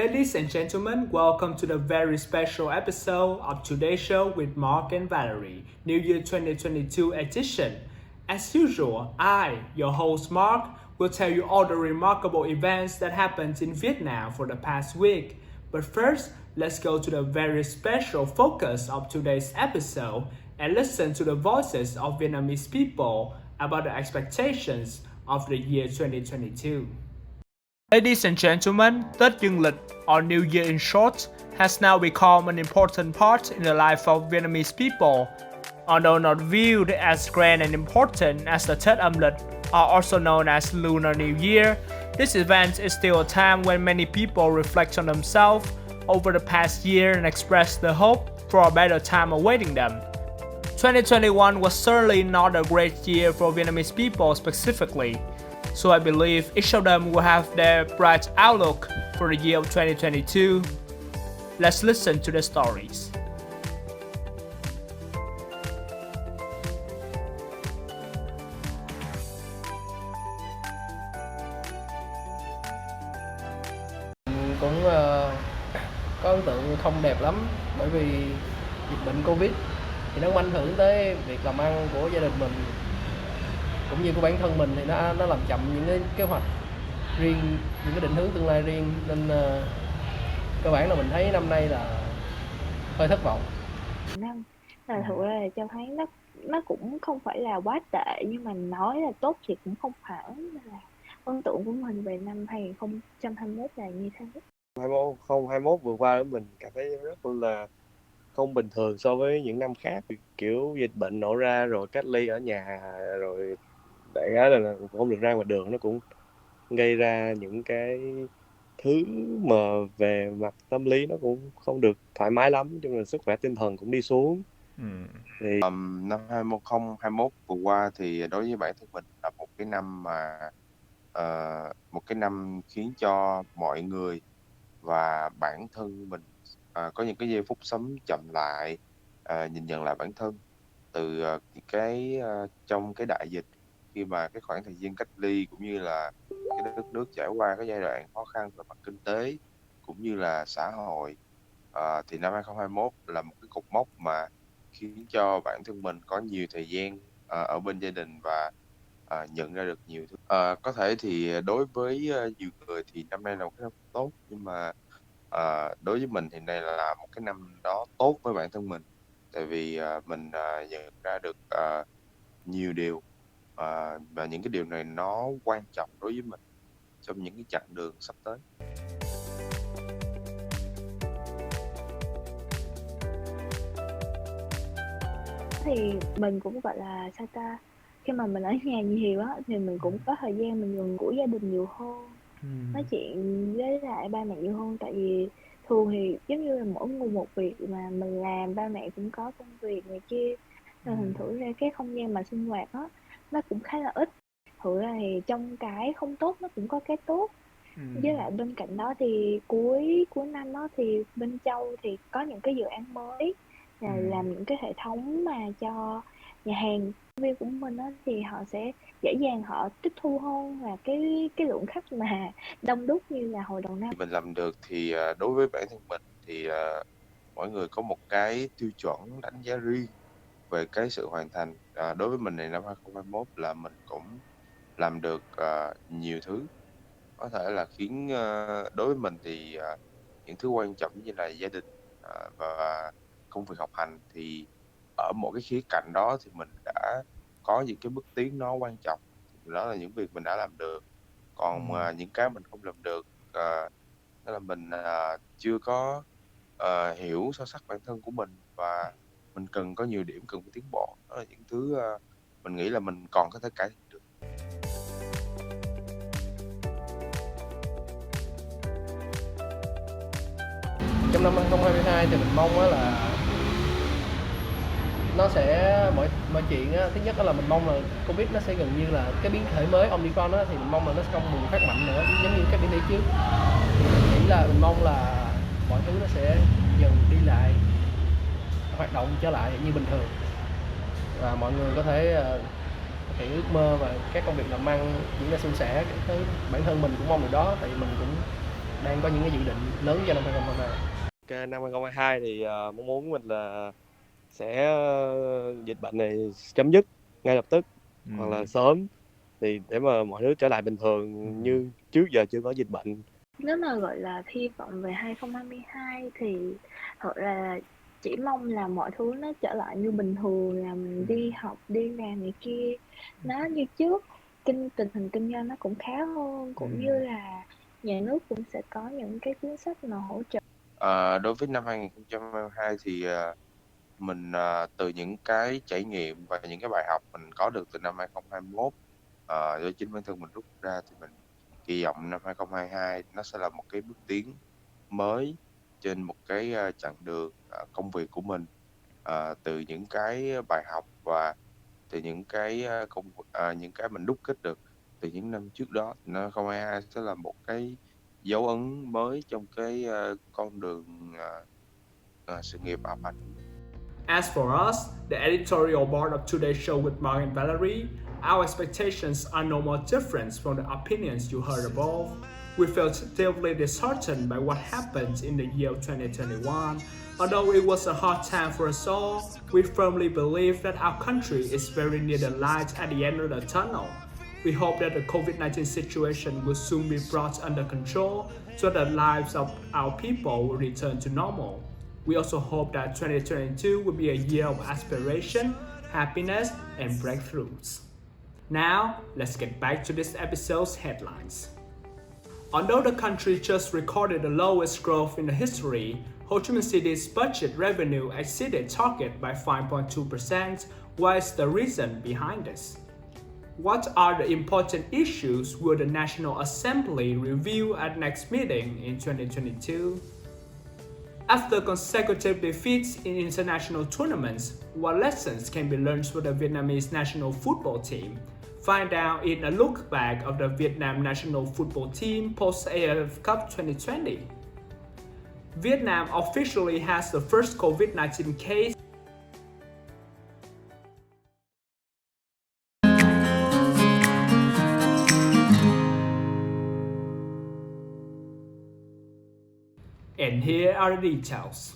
Ladies and gentlemen, welcome to the very special episode of Today's Show with Mark and Valerie, New Year 2022 edition. As usual, I, your host Mark, will tell you all the remarkable events that happened in Vietnam for the past week. But first, let's go to the very special focus of today's episode and listen to the voices of Vietnamese people about the expectations of the year 2022. Ladies and gentlemen, Tết Dương lịch, or New Year in short, has now become an important part in the life of Vietnamese people. Although not viewed as grand and important as the Tết âm lịch, or also known as Lunar New Year, this event is still a time when many people reflect on themselves over the past year and express the hope for a better time awaiting them. 2021 was certainly not a great year for Vietnamese people specifically, so I believe each of them will have their bright outlook for the year of 2022. Let's listen to the stories. Cũng có ấn tượng không đẹp lắm, bởi vì dịch bệnh Covid thì nó ảnh hưởng tới việc làm ăn của gia đình mình cũng như của bản thân mình, thì nó làm chậm những cái kế hoạch riêng, những cái định hướng tương lai riêng, nên cơ bản là mình thấy năm nay là hơi thất vọng. Năm là thực ra là cho thấy nó cũng không phải là quá tệ, nhưng mà nói là tốt thì cũng không hẳn. Nên là ấn tượng của mình về năm 2021 là như thế. 2021 vừa qua đó mình cảm thấy rất là không bình thường so với những năm khác, kiểu dịch bệnh nổ ra rồi cách ly ở nhà, rồi đại khái là không được ra ngoài đường, nó cũng gây ra những cái thứ mà về mặt tâm lý nó cũng không được thoải mái lắm, cho nên sức khỏe tinh thần cũng đi xuống. Thì năm 2021 vừa qua thì đối với bản thân mình là một cái năm mà một cái năm khiến cho mọi người và bản thân mình có những cái giây phút sống chậm lại, nhìn nhận lại bản thân từ trong cái đại dịch, khi mà cái khoảng thời gian cách ly cũng như là cái đất nước trải qua cái giai đoạn khó khăn về mặt kinh tế cũng như là xã hội, thì năm 2021 là một cái cột mốc mà khiến cho bản thân mình có nhiều thời gian ở bên gia đình và nhận ra được nhiều thứ. Có thể thì đối với nhiều người thì năm nay là một cái năm tốt, nhưng mà đối với mình thì đây là một cái năm đó tốt với bản thân mình, tại vì mình nhận ra được nhiều điều, và những cái điều này nó quan trọng đối với mình trong những cái chặng đường sắp tới. Thì mình cũng gọi là sao ta, khi mà mình ở nhà nhiều á thì mình cũng có thời gian mình gần gũi gia đình nhiều hơn, nói chuyện với lại ba mẹ nhiều hơn. Tại vì thường thì giống như là mỗi người một việc mà mình làm, ba mẹ cũng có công việc này kia, nên thành thử ra cái không gian mà sinh hoạt á nó cũng khá là ít. Thực ra thì trong cái không tốt nó cũng có cái tốt. Với lại bên cạnh đó thì cuối năm đó thì bên Châu thì có những cái dự án mới là làm những cái hệ thống mà cho nhà hàng viên của mình đó, thì họ sẽ dễ dàng họ tiếp thu hơn là cái lượng khách mà đông đúc như là hồi đầu năm. Mình làm được thì đối với bản thân mình thì mỗi người có một cái tiêu chuẩn đánh giá riêng về cái sự hoàn thành. Đối với mình thì năm 2021 là mình cũng làm được nhiều thứ, có thể là khiến đối với mình thì những thứ quan trọng như là gia đình và công việc học hành, thì ở một cái khía cạnh đó thì mình đã có những cái bước tiến nó quan trọng, đó là những việc mình đã làm được. Còn những cái mình không làm được, đó là mình chưa có hiểu sâu sắc bản thân của mình, và mình cần có nhiều điểm cần phải tiến bộ. Đó là những thứ mình nghĩ là mình còn có thể cải thiện được. Trong năm 2022 thì mình mong là nó sẽ mọi chuyện á, thứ nhất là mình mong là Covid nó sẽ gần như là cái biến thể mới OMICRON á, thì mình mong là nó sẽ không bùng phát mạnh nữa giống như các biến thể trước. Thì mình nghĩ là mình mong là mọi thứ nó sẽ dần đi lại, hoạt động trở lại như bình thường, và mọi người có thể thực hiện ước mơ và các công việc làm ăn diễn ra suôn sẻ. Bản thân mình cũng mong điều đó, tại vì mình cũng đang có những cái dự định lớn cho năm 2022? Ok, năm 2022 thì mong muốn mình là sẽ dịch bệnh này chấm dứt ngay lập tức hoặc là sớm, thì để mà mọi thứ trở lại bình thường như trước giờ chưa có dịch bệnh. Nếu mà gọi là hy vọng về 2022 thì thật là chỉ mong là mọi thứ nó trở lại như bình thường, là mình đi học, đi làm này kia nó như trước, tình hình kinh doanh nó cũng khá hơn, cũng như là nhà nước cũng sẽ có những cái chính sách mà hỗ trợ. Đối với năm 2022 thì mình từ những cái trải nghiệm và những cái bài học mình có được từ năm 2021, do chính bản thân mình rút ra, thì mình kỳ vọng năm 2022 nó sẽ là một cái bước tiến mới trên một cái chặng đường công việc của mình, từ những cái bài học và từ những cái những cái mình đúc kết được từ những năm trước đó. Năm 2022 sẽ là một cái dấu ấn mới trong cái con đường sự nghiệp ảo ảnh. As for us, the editorial board of Today's Show with Mark and Valerie, our expectations are no more different from the opinions you heard above. We felt deeply disheartened by what happened in the year of 2021. Although it was a hard time for us all, we firmly believe that our country is very near the light at the end of the tunnel. We hope that the COVID-19 situation will soon be brought under control so that the lives of our people will return to normal. We also hope that 2022 will be a year of aspiration, happiness, and breakthroughs. Now, let's get back to this episode's headlines. Although the country just recorded the lowest growth in the history, Ho Chi Minh City's budget revenue exceeded target by 5.2%. What is the reason behind this? What are the important issues will the National Assembly review at next meeting in 2022? After consecutive defeats in international tournaments, what lessons can be learned for the Vietnamese national football team? Find out in a look back of the Vietnam national football team post AFF Cup 2020. Vietnam officially has the first COVID-19 case. And here are the details.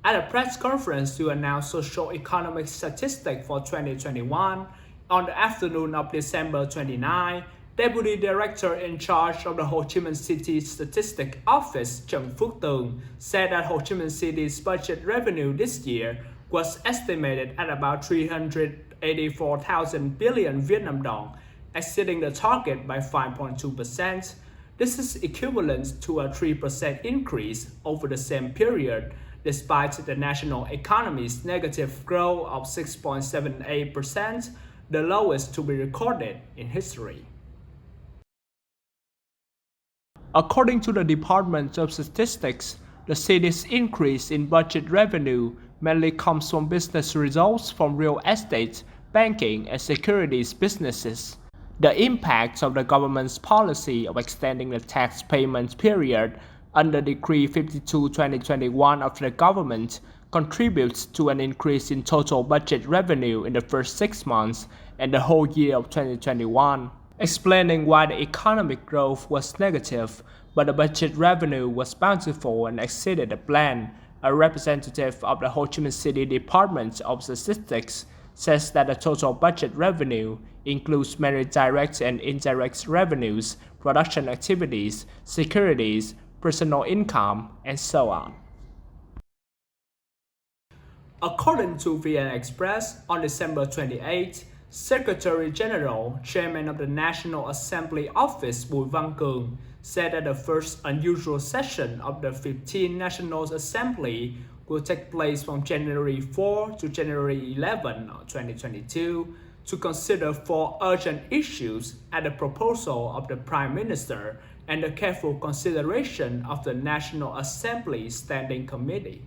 At a press conference to announce socio-economic statistics for 2021, on the afternoon of December 29, Deputy Director in charge of the Ho Chi Minh City Statistics Office, Trần Phước Tường, said that Ho Chi Minh City's budget revenue this year was estimated at about 384,000 billion Vietnam dong, exceeding the target by 5.2%. This is equivalent to a 3% increase over the same period, despite the national economy's negative growth of 6.78%, the lowest to be recorded in history. According to the Department of Statistics, the city's increase in budget revenue mainly comes from business results from real estate, banking, and securities businesses. The impact of the government's policy of extending the tax payment period under Decree 52/2021 of the government contributes to an increase in total budget revenue in the first 6 months and the whole year of 2021. Explaining why the economic growth was negative, but the budget revenue was bountiful and exceeded the plan, a representative of the Ho Chi Minh City Department of Statistics says that the total budget revenue includes many direct and indirect revenues, production activities, securities, personal income, and so on. According to VN Express, on December 28, Secretary General, Chairman of the National Assembly Office Bùi Văn Cường said that the first unusual session of the 15th National Assembly will take place from January 4 to January 11, 2022, to consider 4 urgent issues at the proposal of the Prime Minister and the careful consideration of the National Assembly Standing Committee.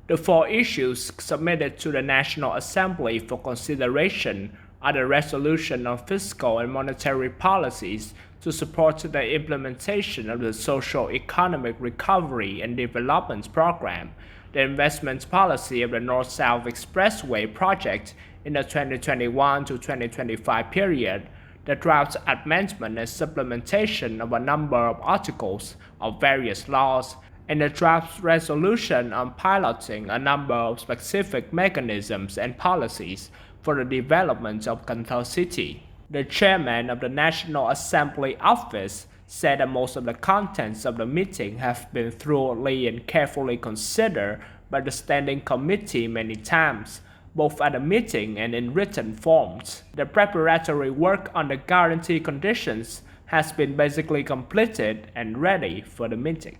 The 4 issues submitted to the National Assembly for consideration are the resolution on fiscal and monetary policies to support the implementation of the Socio-Economic Recovery and Development Program, the investment policy of the North-South Expressway project in the 2021 to 2025 period, the draft amendment and supplementation of a number of articles of various laws, and the draft resolution on piloting a number of specific mechanisms and policies for the development of Cần City. The chairman of the National Assembly Office said that most of the contents of the meeting have been thoroughly and carefully considered by the Standing Committee many times, both at the meeting and in written forms. The preparatory work on the guarantee conditions has been basically completed and ready for the meeting.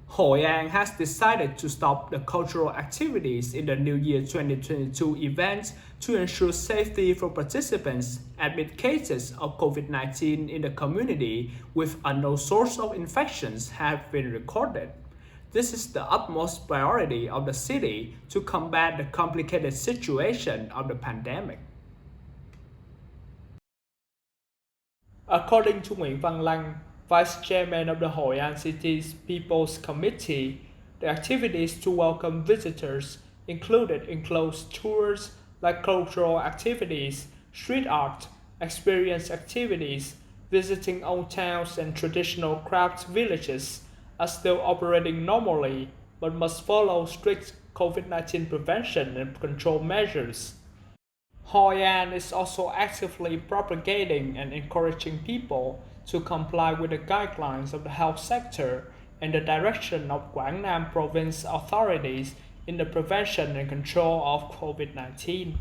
Hội An has decided to stop the cultural activities in the New Year 2022 event to ensure safety for participants amid cases of COVID-19 in the community with unknown source of infections have been recorded. This is the utmost priority of the city to combat the complicated situation of the pandemic. According to Nguyễn Văn Lăng, Vice Chairman of the Hội An City's People's Committee, the activities to welcome visitors included enclosed tours like cultural activities, street art, experience activities, visiting old towns and traditional craft villages are still operating normally but must follow strict COVID-19 prevention and control measures. Hội An is also actively propagating and encouraging people to comply with the guidelines of the health sector and the direction of Quảng Nam province authorities in the prevention and control of COVID-19.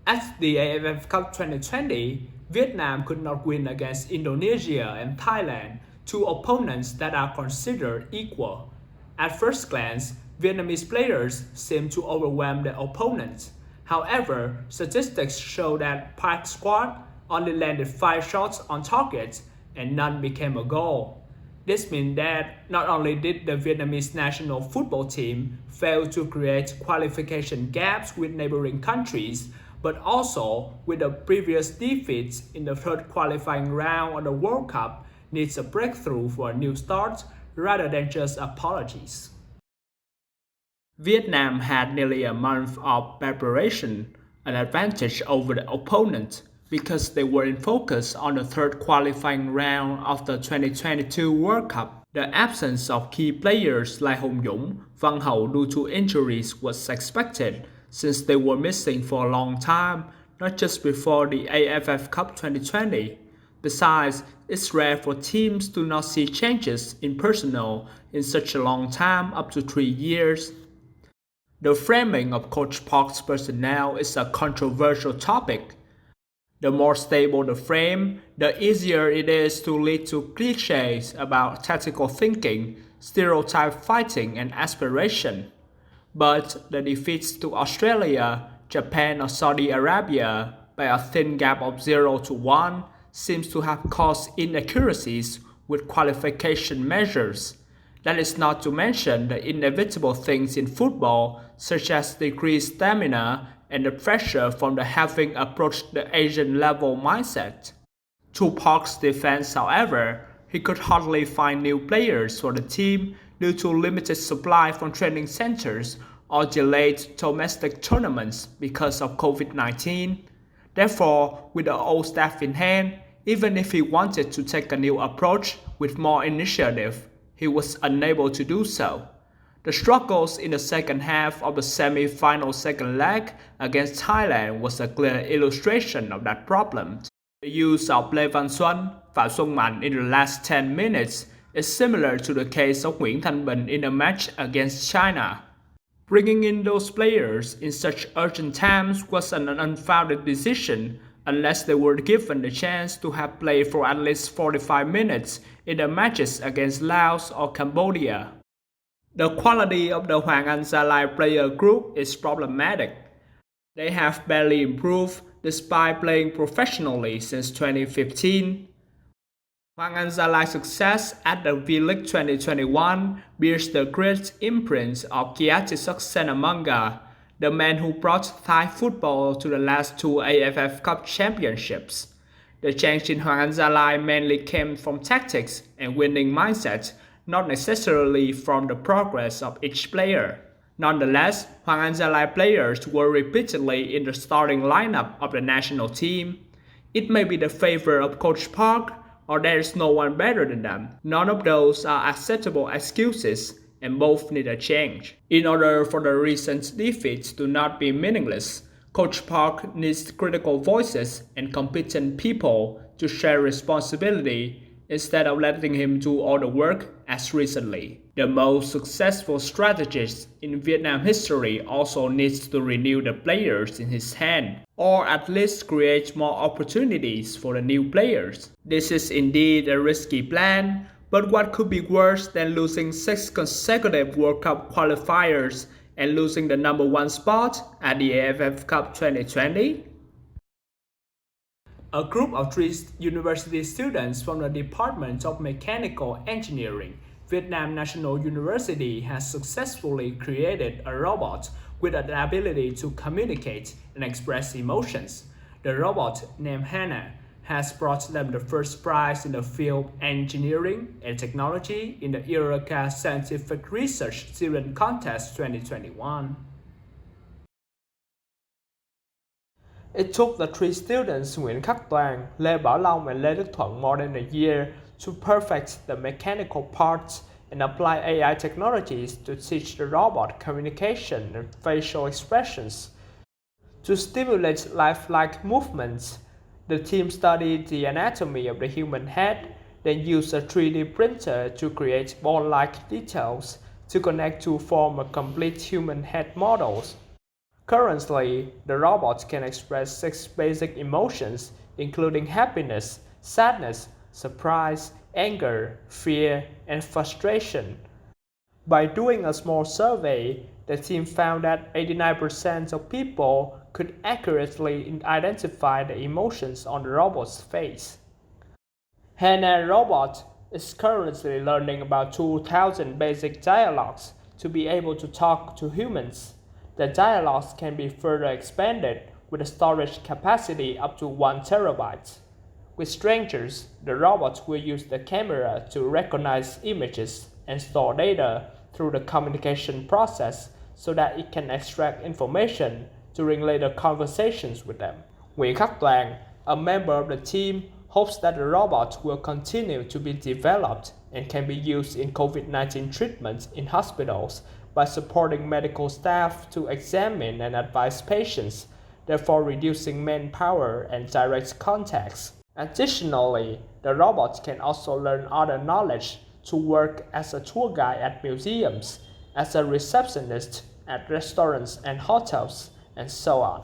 At the AFF Cup 2020, Vietnam could not win against Indonesia and Thailand, two opponents that are considered equal. At first glance, Vietnamese players seem to overwhelm their opponents. However, statistics show that Park's squad only landed 5 shots on target and none became a goal. This means that not only did the Vietnamese national football team fail to create qualification gaps with neighboring countries, but also with the previous defeats in the third qualifying round of the World Cup needs a breakthrough for a new start rather than just apologies. Vietnam had nearly a month of preparation, an advantage over the opponent because they were in focus on the third qualifying round of the 2022 World Cup. The absence of key players like Hùng Dũng, Văn Hậu due to injuries was expected since they were missing for a long time, not just before the AFF Cup 2020. Besides, it's rare for teams to not see changes in personnel in such a long time, up to 3 years. The framing of Coach Park's personnel is a controversial topic. The more stable the frame, the easier it is to lead to cliches about tactical thinking, stereotype fighting, and aspiration. But the defeats to Australia, Japan, or Saudi Arabia by a thin gap of 0-1 seems to have caused inaccuracies with qualification measures. That is not to mention the inevitable things in football, such as decreased stamina and the pressure from the having approached the Asian level mindset. To Park's defense, however, he could hardly find new players for the team due to limited supply from training centers or delayed domestic tournaments because of COVID-19. Therefore, with the old staff in hand, even if he wanted to take a new approach with more initiative, he was unable to do so. The struggles in the second half of the semi-final second leg against Thailand was a clear illustration of that problem. The use of Lê Văn Xuân, Phạm Xuân Mạnh in the last 10 minutes is similar to the case of Nguyễn Thanh Bình in the match against China. Bringing in those players in such urgent times was an unfounded decision unless they were given the chance to have played for at least 45 minutes in the matches against Laos or Cambodia. The quality of the Hoàng Anh Gia Lai player group is problematic. They have barely improved despite playing professionally since 2015. Hoàng Anh Gia Lai's success at the V-League 2021 bears the great imprint of Kiatisok Senamanga, the man who brought Thai football to the last 2 AFF Cup championships. The change in Hoàng Anh Gia Lai mainly came from tactics and winning mindset, not necessarily from the progress of each player. Nonetheless, Hoàng Anh Gia Lai players were repeatedly in the starting lineup of the national team. It may be the favor of Coach Park, or there is no one better than them. None of those are acceptable excuses, and both need a change. In order for the recent defeats to not be meaningless, Coach Park needs critical voices and competent people to share responsibility instead of letting him do all the work as recently. The most successful strategist in Vietnam history also needs to renew the players in his hand, or at least create more opportunities for the new players. This is indeed a risky plan, but what could be worse than losing 6 consecutive World Cup qualifiers and losing the number 1 spot at the AFF Cup 2020? A group of 3 university students from the Department of Mechanical Engineering, Vietnam National University has successfully created a robot with the ability to communicate and express emotions. The robot, named Hannah, has brought them the first prize in the field Engineering and Technology in the Eureka Scientific Research Student Contest 2021. It took the 3 students Nguyễn Khắc Toàn, Lê Bảo Long and Lê Đức Thuận more than a year to perfect the mechanical parts and apply AI technologies to teach the robot communication and facial expressions. To stimulate lifelike movements, the team studied the anatomy of the human head, then used a 3D printer to create bone-like details to connect to form a complete human head models. Currently, the robot can express 6 basic emotions, including happiness, sadness, surprise, anger, fear, and frustration. By doing a small survey, the team found that 89% of people could accurately identify the emotions on the robot's face. Hannah robot is currently learning about 2,000 basic dialogues to be able to talk to humans. The dialogues can be further expanded with a storage capacity up to 1 terabyte. With strangers, the robot will use the camera to recognize images and store data through the communication process so that it can extract information during later conversations with them. Nguyễn Khắc Toàn, a member of the team, hopes that the robot will continue to be developed and can be used in COVID-19 treatment in hospitals by supporting medical staff to examine and advise patients, therefore reducing manpower and direct contacts. Additionally, the robot can also learn other knowledge to work as a tour guide at museums, as a receptionist at restaurants and hotels, and so on.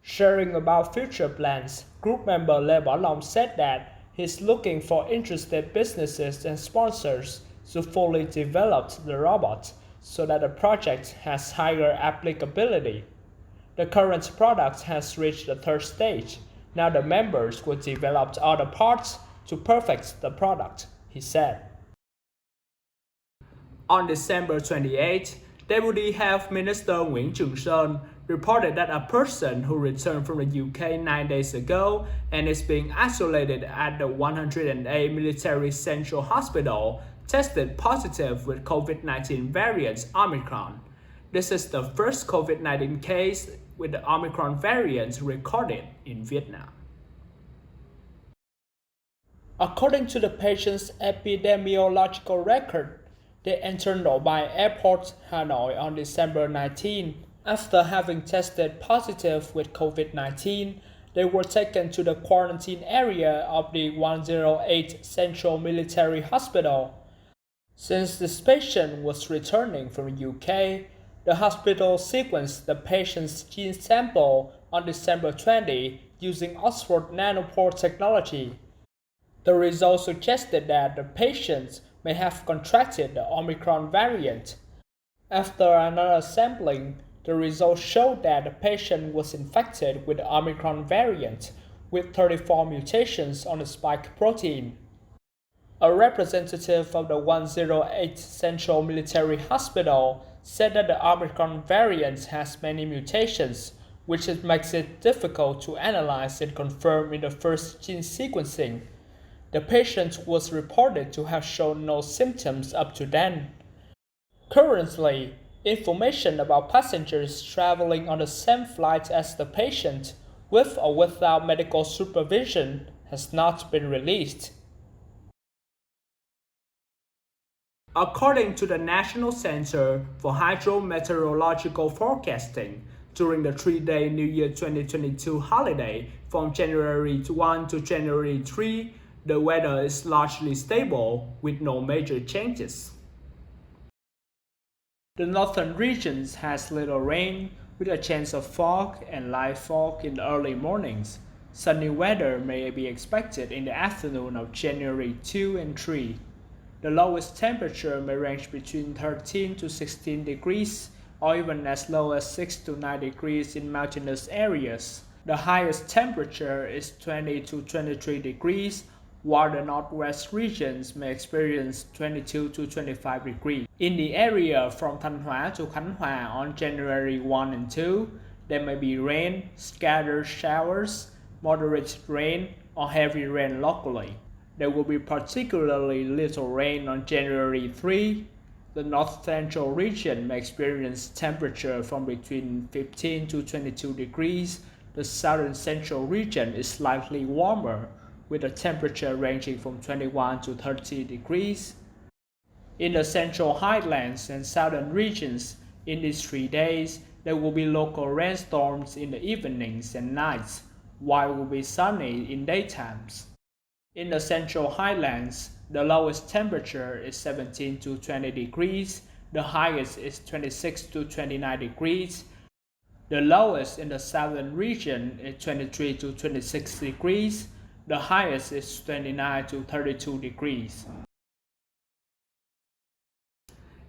Sharing about future plans, group member Lê Bảo Long said that he's looking for interested businesses and sponsors to fully develop the robot so that the project has higher applicability. The current product has reached the 3rd stage. Now the members will develop other parts to perfect the product, he said. On December 28, Deputy Health Minister Nguyễn Trường Sơn reported that a person who returned from the UK 9 days ago and is being isolated at the 108 Military Central Hospital tested positive with COVID-19 variant Omicron. This is the first COVID-19 case with the Omicron variant recorded in Vietnam. According to the patient's epidemiological record, they entered Nội Bài Airport, Hanoi on December 19. After having tested positive with COVID-19, they were taken to the quarantine area of the 108 Central Military Hospital. Since this patient was returning from the UK, the hospital sequenced the patient's gene sample on December 20 using Oxford nanopore technology. The results suggested that the patient may have contracted the Omicron variant. After another sampling, the results showed that the patient was infected with the Omicron variant with 34 mutations on the spike protein. A representative of the 108 Central Military Hospital said that the Omicron variant has many mutations, which makes it difficult to analyze and confirm in the first gene sequencing. The patient was reported to have shown no symptoms up to then. Currently, Information about passengers traveling on the same flight as the patient, with or without medical supervision, has not been released. According to the National Center for Hydrometeorological Forecasting, during the 3-day New Year 2022 holiday from January 1 to January 3, the weather is largely stable with no major changes. The northern regions has little rain with a chance of fog and light fog in the early mornings. Sunny weather may be expected in the afternoon of January 2 and 3. The lowest temperature may range between 13 to 16 degrees or even as low as 6 to 9 degrees in mountainous areas. The highest temperature is 20 to 23 degrees, while the northwest regions may experience 22 to 25 degrees. In the area from Thanh Hóa to Khánh Hòa on January 1 and 2, there may be rain, scattered showers, moderate rain, or heavy rain locally. There will be particularly little rain on January 3. The north central region may experience temperature from between 15 to 22 degrees. The southern central region is slightly warmer, with a temperature ranging from 21 to 30 degrees. In the central highlands and southern regions, in these 3 days, there will be local rainstorms in the evenings and nights, while it will be sunny in daytimes. In the central highlands, the lowest temperature is 17 to 20 degrees, the highest is 26 to 29 degrees. The lowest in the southern region is 23 to 26 degrees, the highest is 29 to 32 degrees.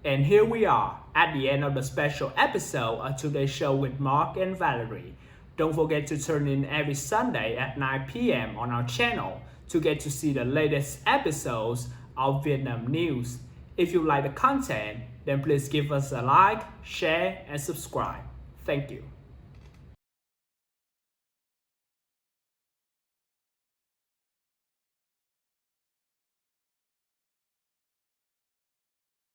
And here we are at the end of the special episode of Today's Show with Mark and Valerie. Don't forget to tune in every Sunday at 9 p.m. on our channel to get to see the latest episodes of Vietnam news. If you like the content, then please give us a like, share, and subscribe. Thank you.